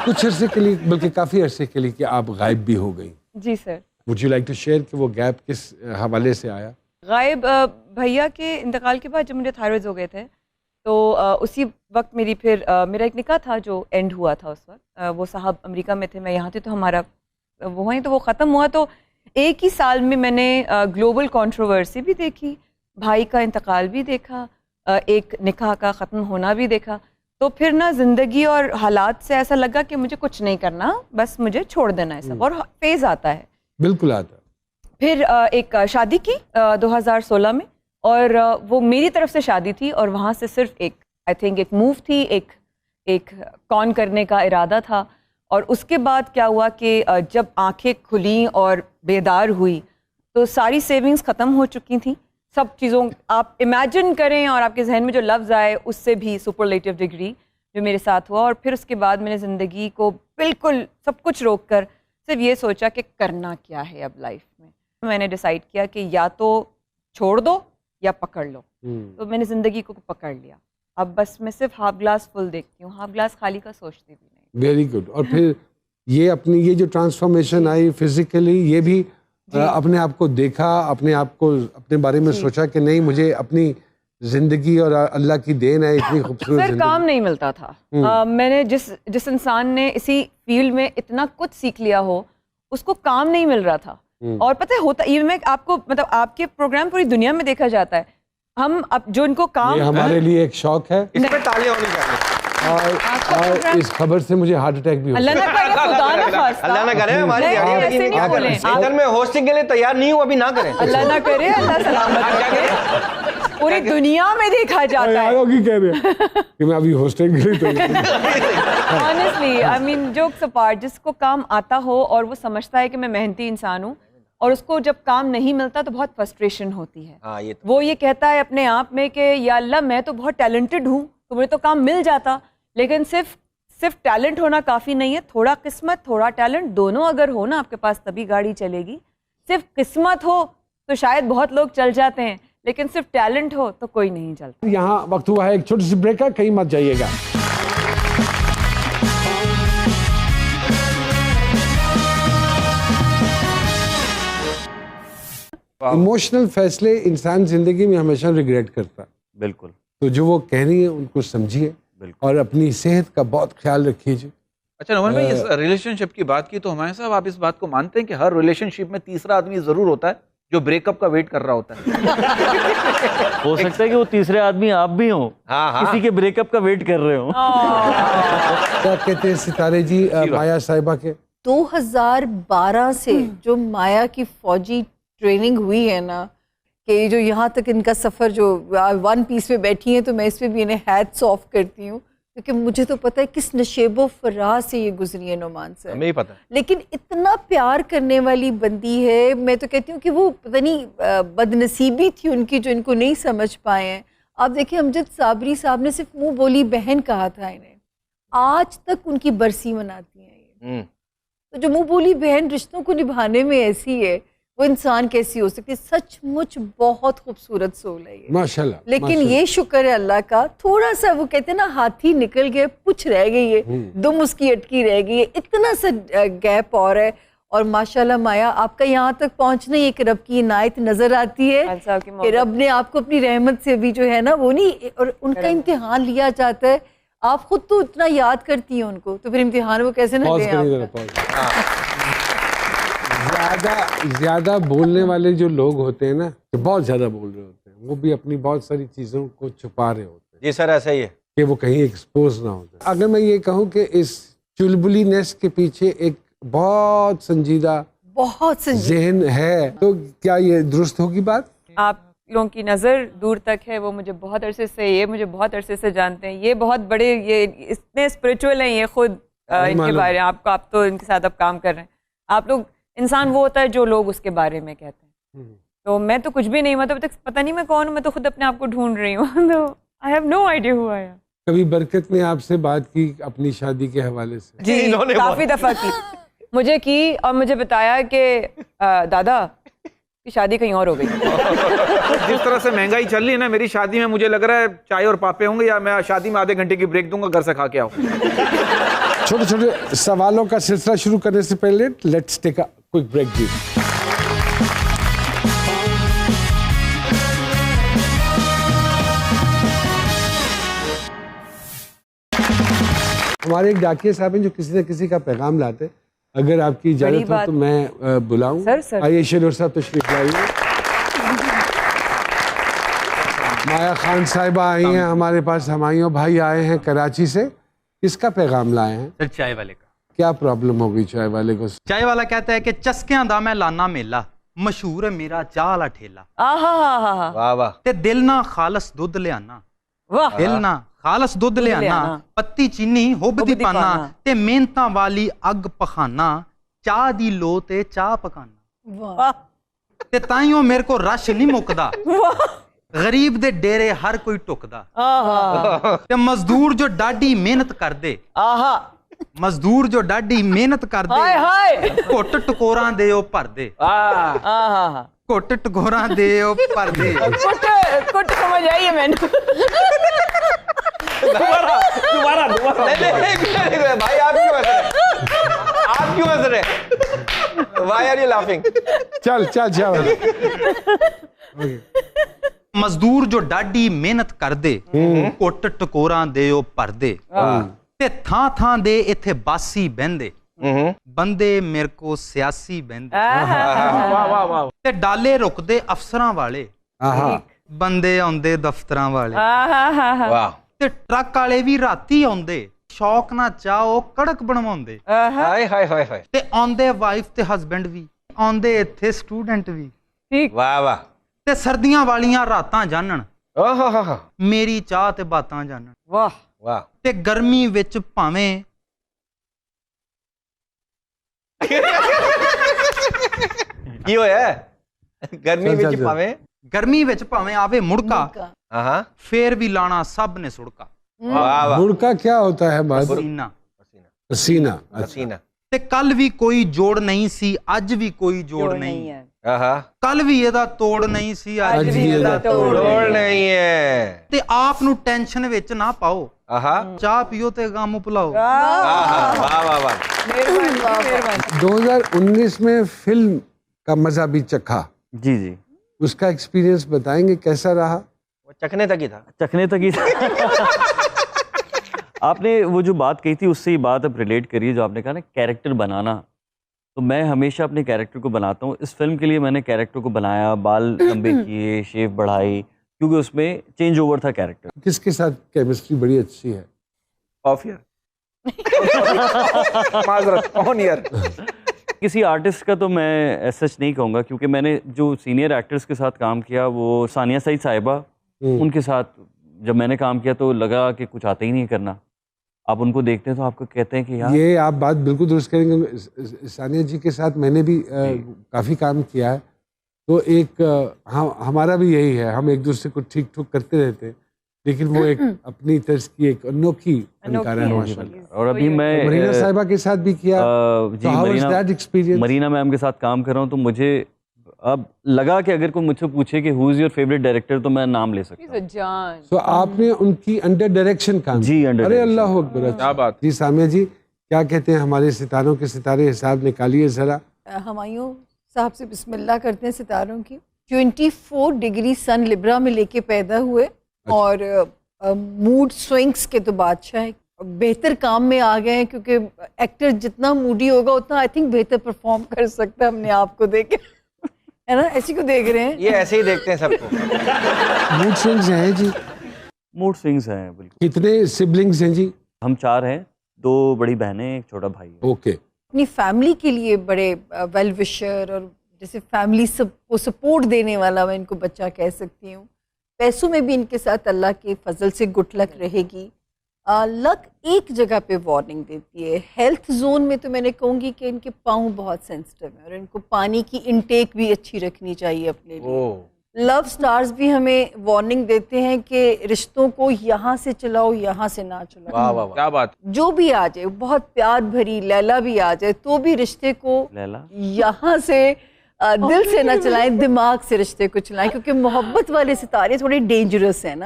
कुछ अरसे के लिए, बल्कि काफ़ी अरसे के लिए, कि आप गायब भी हो गई। जी sir. Would you like to share कि वो गैप किस हवाले से आया? गायब भैया के इंतकाल के बाद जब मुझे थायराइड हो गए थे, तो उसी वक्त मेरा एक निकाह था जो एंड हुआ था उस वक्त। वो साहब अमेरिका में थे, मैं यहाँ थी, तो हमारा वो ख़त्म हुआ। तो एक ही साल में मैंने ग्लोबल कंट्रोवर्सी भी देखी, भाई का इंतकाल भी देखा, एक निकाह का ख़त्म होना भी देखा। तो फिर ना ज़िंदगी और हालात से ऐसा लगा कि मुझे कुछ नहीं करना, बस मुझे छोड़ देना है सब। और फेज़ आता है, बिल्कुल आता है। फिर एक शादी की 2016 में, और वो मेरी तरफ से शादी थी, और वहाँ से सिर्फ एक मूव थी, एक कॉन करने का इरादा था। और उसके बाद क्या हुआ कि जब आंखें खुली और बेदार हुई, तो सारी सेविंग्स ख़त्म हो चुकी थी। सब चीज़ों, आप इमेजिन करें और आपके जहन में जो लफ्ज़ आए उससे भी सुपरलेटिव डिग्री जो मेरे साथ हुआ। और फिर उसके बाद मैंने ज़िंदगी को बिल्कुल सब कुछ रोक कर सिर्फ ये सोचा कि करना क्या है अब लाइफ में। मैंने डिसाइड किया कि या तो छोड़ दो या पकड़ लो। तो मैंने ज़िंदगी को पकड़ लिया। अब बस मैं सिर्फ हाफ ग्लास फुल देखती हूँ, हाफ ग्लास खाली का सोचती भी नहीं। Very good. और फिर ये जो ट्रांसफॉर्मेशन आई फिजिकली, ये भी अपने आप को देखा, अपने आप को, अपने बारे में सोचा कि नहीं, मुझे अपनी जिंदगी और अल्लाह की देन है इतनी खूबसूरत। फिर काम नहीं मिलता था। मैंने जिस इंसान ने इसी फील्ड में इतना कुछ सीख लिया हो, उसको काम नहीं मिल रहा था। और पता है होता ये, मैं आपको मतलब आपके प्रोग्राम पूरी दुनिया में देखा जाता है। हम अब जो इनको काम, ये हमारे लिए एक शौक है, इस पे तालियां होनी चाहिए। और इस खबर से मुझे हार्ट अटैक भी हो अल्लाह ना करे, खुदा ना खास्ता, अल्लाह ना करे हमारी ऐसे नहीं बोले। इधर में होस्टिंग के लिए तैयार नहीं हूँ, अभी ना करें। अल्लाह ना करे, अल्लाह सलामत रखे। पूरी दुनिया में देखा जाता है। कह रहे हैं कि मैं अभी होस्टिंग के लिए honestly, I mean jokes apart, जिसको काम आता हो और वो समझता है कि मैं मेहनती इंसान हूँ, और उसको जब काम नहीं मिलता तो बहुत फ्रस्ट्रेशन होती है। वो ये कहता है अपने आप में कि या अल्लाह, मैं तो बहुत टैलेंटेड हूँ, तो मुझे तो काम मिल जाता। लेकिन सिर्फ टैलेंट होना काफ़ी नहीं है, थोड़ा किस्मत, थोड़ा टैलेंट, दोनों अगर हो ना आपके पास, तभी गाड़ी चलेगी। सिर्फ किस्मत हो तो शायद बहुत लोग चल जाते हैं, लेकिन सिर्फ टैलेंट हो तो कोई नहीं चलता। यहाँ वक्त हुआ है एक छोटी सी ब्रेक का, कहीं मत जाइएगा। इमोशनल फैसले इंसान जिंदगी में हमेशा रिग्रेट करता है। बिल्कुल। तो जो वो कह रही है उनको समझिए, और अपनी सेहत का बहुत ख्याल रखिए। अच्छा नोमान भाई, इस रिलेशनशिप की बात की तो हमारे साहब, आप इस बात को मानते हैं कि हर रिलेशनशिप में तीसरा आदमी जरूर होता है जो ब्रेकअप का वेट कर रहा होता है? हो सकता है कि वो तीसरे आदमी आप भी हो, किसी के ब्रेकअप का वेट कर रहे हो। क्या कहते हैं सितारे जी माया साहिबा के? 2012 से जो माया की फौजी ट्रेनिंग हुई है ना, कि जो यहाँ तक इनका सफ़र, जो वन पीस में बैठी हैं, तो मैं इस पर भी इन्हें हैट्स ऑफ करती हूँ, क्योंकि मुझे तो पता है किस नशेबो फराज से ये गुजरी है नोमान से, हमें ही पता। लेकिन इतना प्यार करने वाली बंदी है। मैं तो कहती हूँ कि वो पता नहीं बदनसीबी थी उनकी जो इनको नहीं समझ पाए हैं। आप देखिए, अमजद साबरी साहब ने सिर्फ मुँह बोली बहन कहा था इन्हें, आज तक उनकी बरसी मनाती हैं ये। तो जो मुँह बोली बहन रिश्तों को निभाने में ऐसी है, वो इंसान कैसी हो सकती है? सचमुच बहुत खूबसूरत सोल है ये, माशाल्लाह। लेकिन माशाल्लाह। ये शुक्र है अल्लाह का, थोड़ा सा वो कहते हैं ना, हाथी निकल गए, पुछ रह गई है, दुम उसकी अटकी रह गई है, इतना सा गैप और है। और माशाल्लाह माया, आपका यहाँ तक पहुँचना एक रब की इनायत नजर आती है कि रब ने आपको अपनी रहमत से भी जो है ना, वो नहीं, और उनका इम्तिहान लिया जाता है। आप खुद तो इतना याद करती हैं उनको, तो फिर इम्तिहान वो कैसे ना दें? ज्यादा बोलने वाले जो लोग होते हैं ना, जो बहुत ज्यादा बोल रहे होते हैं, वो भी अपनी बहुत सारी चीजों को छुपा रहे होते हैं। जी सर, ऐसा ही है कि वो कहीं एक्सपोज ना हो जाए। अगर मैं ये कहूँ कि इस चुलबुलीनेस के पीछे एक बहुत संजीदा ज़हन है, तो क्या ये दुरुस्त होगी बात? आप लोगों की नज़र दूर तक है, वो मुझे बहुत अरसे से, ये मुझे बहुत अरसे से जानते हैं, ये बहुत बड़े, ये इतने स्पिरिचुअल हैं ये खुद, इनके बारे में आप तो इनके साथ अब काम कर रहे हैं। आप लोग, इंसान वो होता है जो लोग उसके बारे में कहते हैं। तो मैं तो कुछ भी नहीं, मतलब तक पता नहीं मैं कौन हूँ, मैं तो खुद अपने आप को ढूंढ रही हूँ। तो I have no idea who I am. कभी बरकत ने आपसे बात की अपनी शादी के हवाले से? जी, काफी दफा की मुझे की, और मुझे बताया कि दादा की शादी कहीं और हो गई। जिस तरह से महंगाई चल रही है ना, मेरी शादी में मुझे लग रहा है चाय और पापे होंगे, या मैं शादी में आधे घंटे की ब्रेक दूंगा, घर से खा के आओ। छोटे छोटे सवालों का सिलसिला शुरू करने से पहले let's take a quick break जी। हमारे एक डाकिया साहब हैं जो किसी न किसी का पैगाम लाते। अगर आपकी इजाजत हो तो मैं बुलाऊं। सर। आइए शेरवर साहब तशरीफ लाइए। माया खान साहिबा आई हैं हमारे पास, हमायूं भाई आए हैं कराची से। किसका पैगाम लाए हैं? सर चाय वाले का। क्या प्रॉब्लम हो गई चाय वाले को? चाय वाला कहता है कि चस्कियां दा मैं लाना मेला, मशहूर है मेरा चाह वाला ठेला, वाह वाह। ते दिल ना खालस दुध लियाना, वाह दिल ना खालस दुध लियाना, पत्ती चीनी हुबदी पाना, ते मेहनतां वाली अग पखाना, चाह दी लो ते चाह पकाना, वाह ते ताइयों मेरे को रश नहीं मुकदा, गरीब दे डेरे हर कोई टुकदा, ते मजदूर जो डाडी मेहनत कर दे, मजदूर जो डाडी मेहनत कर दे, घुट टकोरां दे ओ भर दे, घुट टकोरां दे ओ भर दे। कुछ समझ आई है मैंने। दोबारा नहीं, भाई आप क्यों हंस रहे? आप क्यों हंस रहे? Why are you laughing? चल मजदूर जो डाडी मेहनत कर दे, घुट टकोरां दे ओ भर दे, ते थां थां दे इथे बासी बहंदे, बंदे मेरे को सियासी बहंदे, ते डाले रुकदे अफसरां वाले, बंदे आउंदे दफ्तरां वाले, वाह। ते ट्रक वाले भी राती आउंदे, शौक ना चाहो कड़क बनवाउंदे, हाय हाय हाय हाय। ते आउंदे वाइफ ते हस्बैंड भी, आउंदे इथे स्टूडेंट भी, वाह वाह। ते सर्दियां वालियां रातां जानन, ओहो मेरी चाह ते बातां जानन, वाह वाह। ते गर्मी विच भावें की होया? गर्मी चल, विच चल। भावें गर्मी विच भावें आवे मुड़का, हाँ फेर भी लाना सब ने सुड़का, वाह वाह। बुड़का क्या होता है? बात पसीना, पसीना। अच्छा। पसीना। ते कल भी कोई जोड़ नहीं सी, अज भी कोई जोड़ नहीं, है। कल भी ਇਹਦਾ ਤੋੜ ਨਹੀਂ ਸੀ, ਅੱਜ ਵੀ ਇਹਦਾ ਤੋੜ नहीं है। ਤੇ ਆਪ ਨੂੰ ਟੈਨਸ਼ਨ ਵਿੱਚ ਨਾ ਪਾਓ, आहा ਚਾਹ ਪੀਓ ਤੇ ਗਮ ਭੁਲਾਓ। वाह वाह वाह। 2019 में फिल्म का मजा भी चखा, जी जी, उसका एक्सपीरियंस बताएंगे कैसा रहा? वो चखने तक ही था। चखने तक ही। आपने वो जो बात कही थी उससे ये बात अब रिलेट करिए, जो आपने कहा ना कैरेक्टर बनाना, तो मैं हमेशा अपने कैरेक्टर को बनाता हूँ। इस फिल्म के लिए मैंने कैरेक्टर को बनाया, बाल लंबे किए, शेव बढ़ाई, क्योंकि उसमें चेंज ओवर था कैरेक्टर। किसके साथ केमिस्ट्री बड़ी अच्छी है? ऑफ ईयर माजरत ऑन ईयर। किसी आर्टिस्ट का तो मैं सच नहीं कहूँगा, क्योंकि मैंने जो सीनियर एक्टर्स के साथ काम किया वो सानिया सईद साहिबा, उनके साथ जब मैंने काम किया तो लगा कि कुछ आता ही नहीं करना। आप उनको देखते हैं तो आपको कहते हैं कि यार, ये आप बात बिल्कुल दुरुस्त करेंगे। सानिया जी के साथ मैंने भी काफ़ी काम किया है, तो एक हमारा भी यही है, हम एक दूसरे को ठीक ठुक करते रहते हैं, लेकिन वो एक अपनी तर्ज की एक अनोखी फनकार है माशाल्लाह। और अभी मैं मरीना साहिबा के साथ भी किया। जी, मरीना मैम के साथ काम कर रहा हूँ, तो मुझे अब लगा कि अगर कोई मुझसे पूछे कि who is your favourite director, तो मैं नाम ले सकता हूँ। तो आपने उनकी अंडर डायरेक्शन काम जी, अंडर अरे डायरेक्शन। अल्लाह अकबर। क्या बात। जी सामिया जी, क्या कहते हैं? हमारे सितारों के सितारे हिसाब निकालिए जरा। हमायूं साहब से बिस्मिल्लाह करते हैं सितारों की। 24 डिग्री सन लिब्रा में लेके पैदा हुए, और मूड स्विंग्स के तो बादशाह है। बेहतर काम में आ गए हैं, क्योंकि एक्टर जितना मूडी होगा उतना आई थिंक बेहतर परफॉर्म कर सकता है। हमने आपको देखे है ना, ऐसी को देख रहे हैं। ये ऐसे ही देखते हैं सबको। मूड स्विंग्स हैं जी? मूड स्विंग्स हैं बिल्कुल। कितने सिबलिंग्स हैं जी? हम 4 हैं, 2 बड़ी बहनें, एक छोटा भाई है। ओके। अपनी फैमिली के लिए बड़े वेल विशर, और जैसे फैमिली को सपोर्ट देने वाला मैं इनको बच्चा कह सकती हूँ। पैसों में भी इनके साथ अल्लाह के फजल से गुड लक रहेगी। लक एक जगह पे वार्निंग देती है। हेल्थ जोन में तो मैंने कहूँगी कि इनके पाँव बहुत सेंसिटिव हैं, और इनको पानी की इनटेक भी अच्छी रखनी चाहिए अपने लिए। लव स्टार्स भी हमें वार्निंग देते हैं कि रिश्तों को यहाँ से चलाओ, यहाँ से ना चलाओ। वाह वाह। क्या बात। जो भी आ जाए, बहुत प्यार भरी लैला भी आ जाए, तो भी रिश्ते को लैला यहाँ से दिल से ना चलाएं, दिमाग से रिश्ते को चलाएं, क्योंकि मोहब्बत वाले सितारे थोड़े डेंजरस हैं ना।